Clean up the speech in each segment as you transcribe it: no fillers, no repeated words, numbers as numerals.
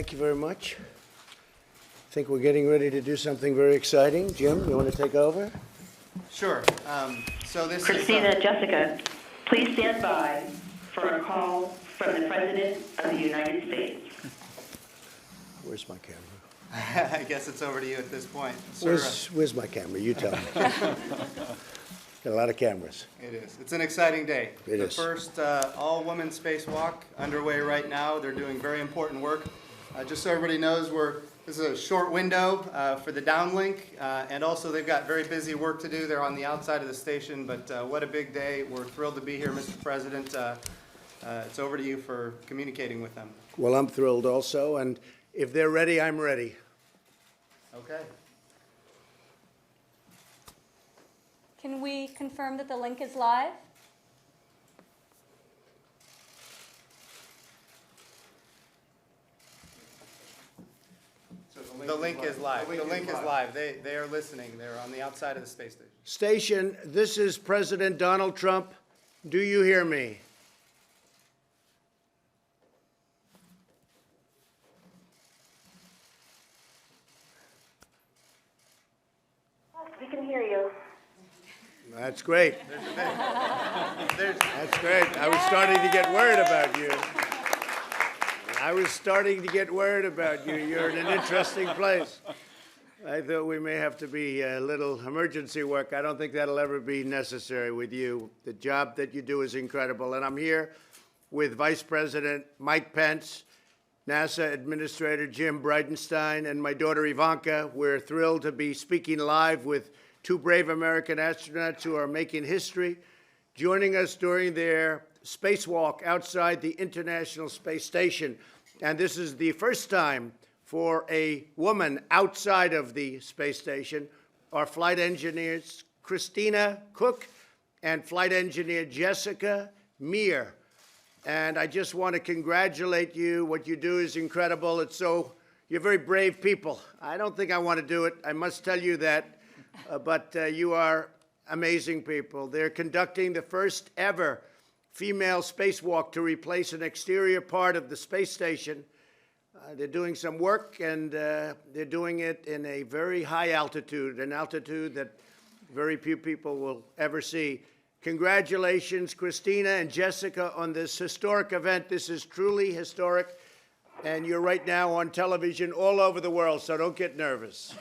Thank you very much. I think we're getting ready to do something very exciting. Jim, you want to take over? Sure. So this Christina, is... Jessica, please stand by for a call from the President of the United States. Where's my camera? I guess it's over to you at this point. Sir, Where's my camera? You tell me. Got a lot of cameras. it is. It's an exciting day. It is. The first all-women spacewalk underway right now. They're doing very important work. Just so everybody knows, this is a short window for the downlink, and also they've got very busy work to do. They're on the outside of the station, but what a big day. We're thrilled to be here, Mr. President. It's over to you for communicating with them. Well, I'm thrilled also, and if they're ready, I'm ready. Okay. Can we confirm that the link is live? So the link is live. The link is live. They are listening. They're on the outside of the space station. Station, this is President Donald Trump. Do you hear me? We can hear you. That's great. That's great. I was starting to get worried about you. You're in an interesting place. I thought we may have to be a little emergency work. I don't think that'll ever be necessary with you. The job that you do is incredible. And I'm here with Vice President Mike Pence, NASA Administrator Jim Bridenstine, and my daughter Ivanka. We're thrilled to be speaking live with two brave American astronauts who are making history, joining us during their spacewalk outside the International Space Station. And this is the first time for a woman outside of the space station. Our flight engineers, Christina Cook and flight engineer Jessica Meir. And I just want to congratulate you. What you do is incredible. You're very brave people. I don't think I want to do it. I must tell you that. But you are amazing people. They're conducting the first ever female spacewalk to replace an exterior part of the space station. They're doing some work, and they're doing it in a very high altitude, an altitude that very few people will ever see. Congratulations, Christina and Jessica, on this historic event. This is truly historic, and you're right now on television all over the world, so don't get nervous.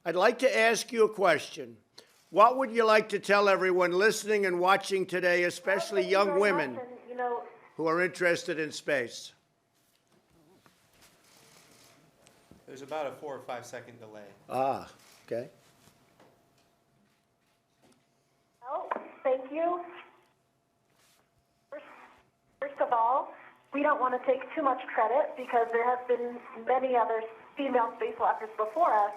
I'd like to ask you a question. What would you like to tell everyone listening and watching today, especially young women who are interested in space? There's about a 4 or 5 second delay. Ah, okay. Well, thank you. First of all, we don't want to take too much credit because there have been many other female spacewalkers before us.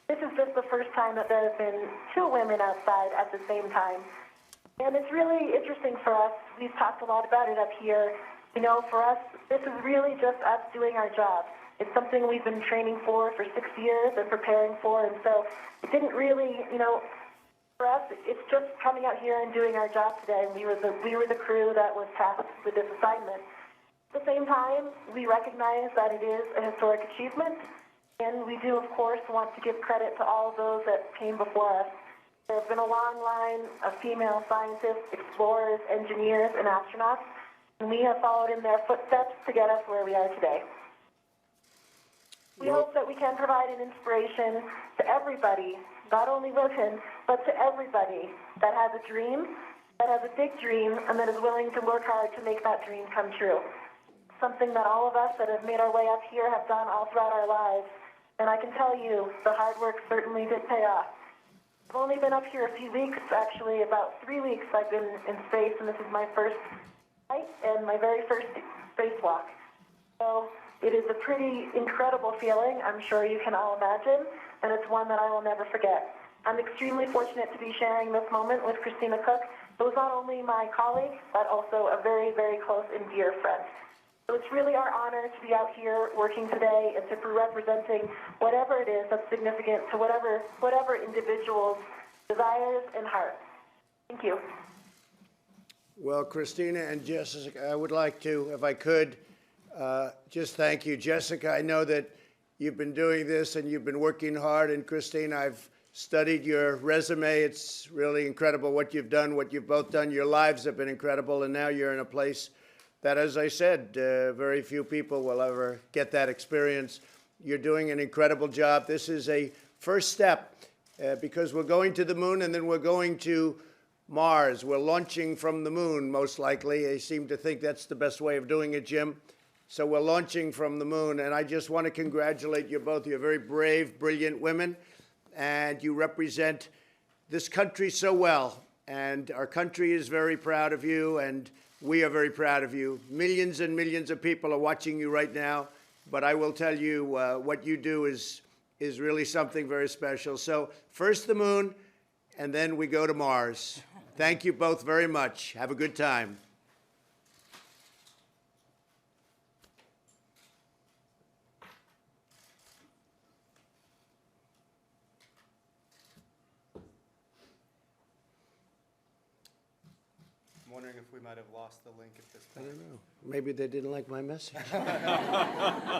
This is just the first time that there have been two women outside at the same time. And it's really interesting for us. We've talked a lot about it up here. For us, this is really just us doing our job. It's something we've been training for 6 years and preparing for. And so it didn't really, for us, it's just coming out here and doing our job today. And we were the crew that was tasked with this assignment. At the same time, we recognize that it is a historic achievement. And we do, of course, want to give credit to all of those that came before us. There have been a long line of female scientists, explorers, engineers, and astronauts, and we have followed in their footsteps to get us where we are today. We hope that we can provide an inspiration to everybody, not only women, but to everybody that has a dream, that has a big dream, and that is willing to work hard to make that dream come true. Something that all of us that have made our way up here have done all throughout our lives. And I can tell you, the hard work certainly did pay off. I've only been up here a few weeks, actually, about 3 weeks I've been in space, and this is my first flight and my very first spacewalk. So it is a pretty incredible feeling, I'm sure you can all imagine, and it's one that I will never forget. I'm extremely fortunate to be sharing this moment with Christina Cook, who is not only my colleague, but also a very, very close and dear friend. So it's really our honor to be out here working today and to be representing whatever it is that's significant to whatever individual's desires and heart. Thank you. Well, Christina and Jessica, I would like to, if I could, just thank you. Jessica, I know that you've been doing this and you've been working hard. And Christina, I've studied your resume. It's really incredible what you've done, what you've both done. Your lives have been incredible. And now you're in a place that, as I said, very few people will ever get that experience. You're doing an incredible job. This is a first step because we're going to the moon and then we're going to Mars. We're launching from the moon, most likely. They seem to think that's the best way of doing it, Jim. So we're launching from the moon, and I just want to congratulate you both. You're very brave, brilliant women, and you represent this country so well. And our country is very proud of you, and we are very proud of you. Millions and millions of people are watching you right now, but I will tell you what you do is really something very special. So first the moon, and then we go to Mars. Thank you both very much. Have a good time. I'm wondering if we might have lost the link at this I point. don't know. Maybe they didn't like my message.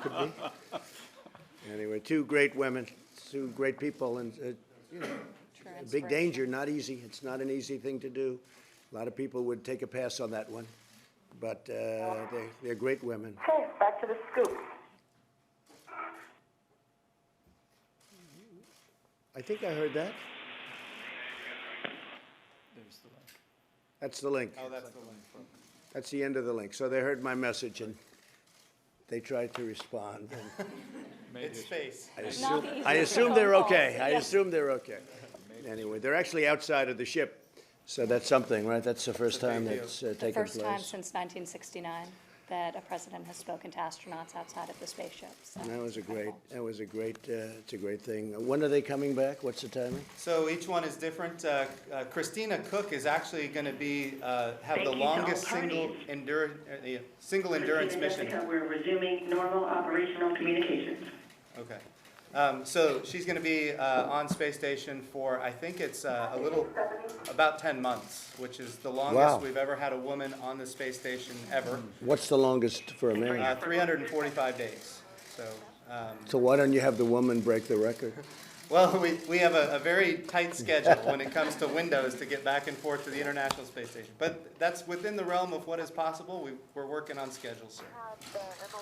Could be. Anyway, two great women, two great people, and you know, a big danger, not easy. It's not an easy thing to do. A lot of people would take a pass on that one, but they're great women. Okay, back to the scoop. I think I heard that. That's the link. Oh, that's the link. That's the end of the link. So they heard my message and they tried to respond. It's space. I assume they're okay. I assume they're okay. Anyway, they're actually outside of the ship, so that's something, right? That's the first time that's The taken first time place. since 1969 that a president has spoken to astronauts outside of the spaceship. So It's a great thing. When are they coming back? What's the timing? So each one is different. Christina Cook is actually going to be have Thank the you to all longest single parties. endurance mission. Jessica, we're resuming normal operational communications. Okay. So she's going to be on space station for, I think it's about 10 months, which is the longest Wow. we've ever had a woman on the space station ever. What's the longest for a man? 345 days. So, So why don't you have the woman break the record? well, we have a very tight schedule when it comes to windows to get back and forth to the International Space Station. But that's within the realm of what is possible. We're working on schedules, sir.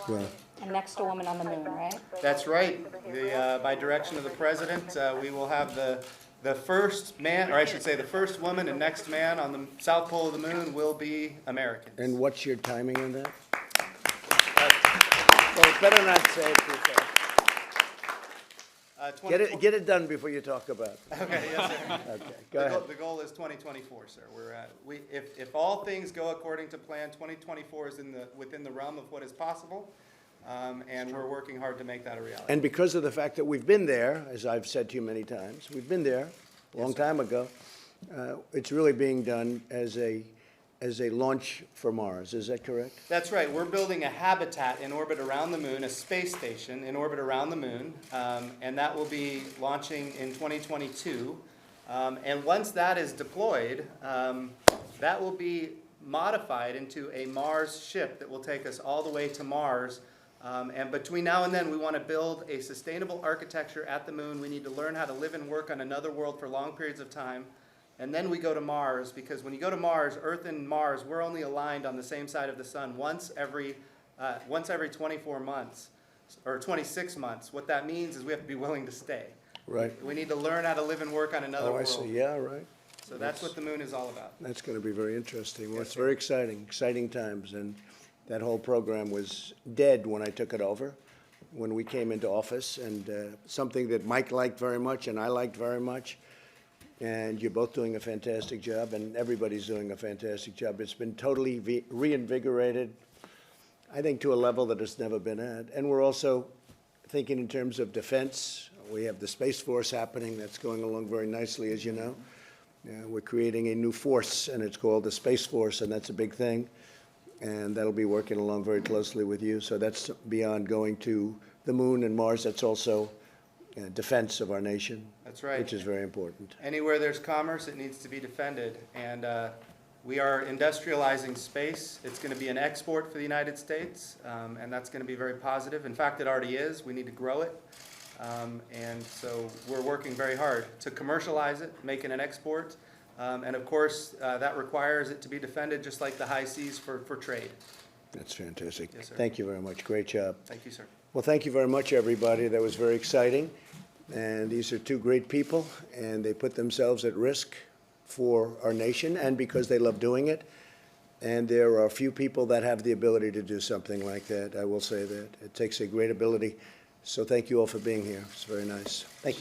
Well, and next a woman on the moon, right? That's right. By direction of the president, we will have the first man, or I should say the first woman and next man on the south pole of the moon will be Americans. and what's your timing on that? Well, better not say it too fast. 24 Get it done before you talk about it. Okay, yes, sir. Okay, go ahead. The goal is 2024, sir. If all things go according to plan, 2024 is within the realm of what is possible, and we're working hard to make that a reality. And because of the fact that we've been there, as I've said to you many times, we've been there a long time ago, it's really being done as a launch for Mars. Is that correct? That's right. We're building a habitat in orbit around the moon, a space station in orbit around the moon, and that will be launching in 2022. And once that is deployed, that will be modified into a Mars ship that will take us all the way to Mars. And between now and then, we want to build a sustainable architecture at the moon. We need to learn how to live and work on another world for long periods of time. And then we go to Mars, because when you go to Mars, Earth and Mars, we're only aligned on the same side of the sun once every 24 months, or 26 months. What that means is we have to be willing to stay. Right. We need to learn how to live and work on another Oh, I world. see. Yeah, right. So that's what the moon is all about. That's going to be very interesting. Well, Yes, it's sir. very exciting times. And that whole program was dead when I took it over, when we came into office, and something that Mike liked very much and I liked very much. And you're both doing a fantastic job, and everybody's doing a fantastic job. It's been totally reinvigorated, I think, to a level that it's never been at. And we're also thinking in terms of defense. We have the Space Force happening. That's going along very nicely, as you know. We're creating a new force, and it's called the Space Force, and that's a big thing. And that'll be working along very closely with you. So that's beyond going to the moon and Mars. That's also defense of our nation. That's right. Which is very important. Anywhere there's commerce, it needs to be defended. And We are industrializing space. It's going to be an export for the United States, and that's going to be very positive. In fact, it already is. We need to grow it. And so we're working very hard to commercialize it, make it an export. And of course, that requires it to be defended just like the high seas for trade. That's fantastic. Yes, sir. Thank you very much. Great job. Thank you, sir. Well, thank you very much, everybody. That was very exciting. And these are two great people, and they put themselves at risk for our nation and because they love doing it. And there are few people that have the ability to do something like that. I will say that. It takes a great ability. So thank you all for being here. It's very nice. Thank you.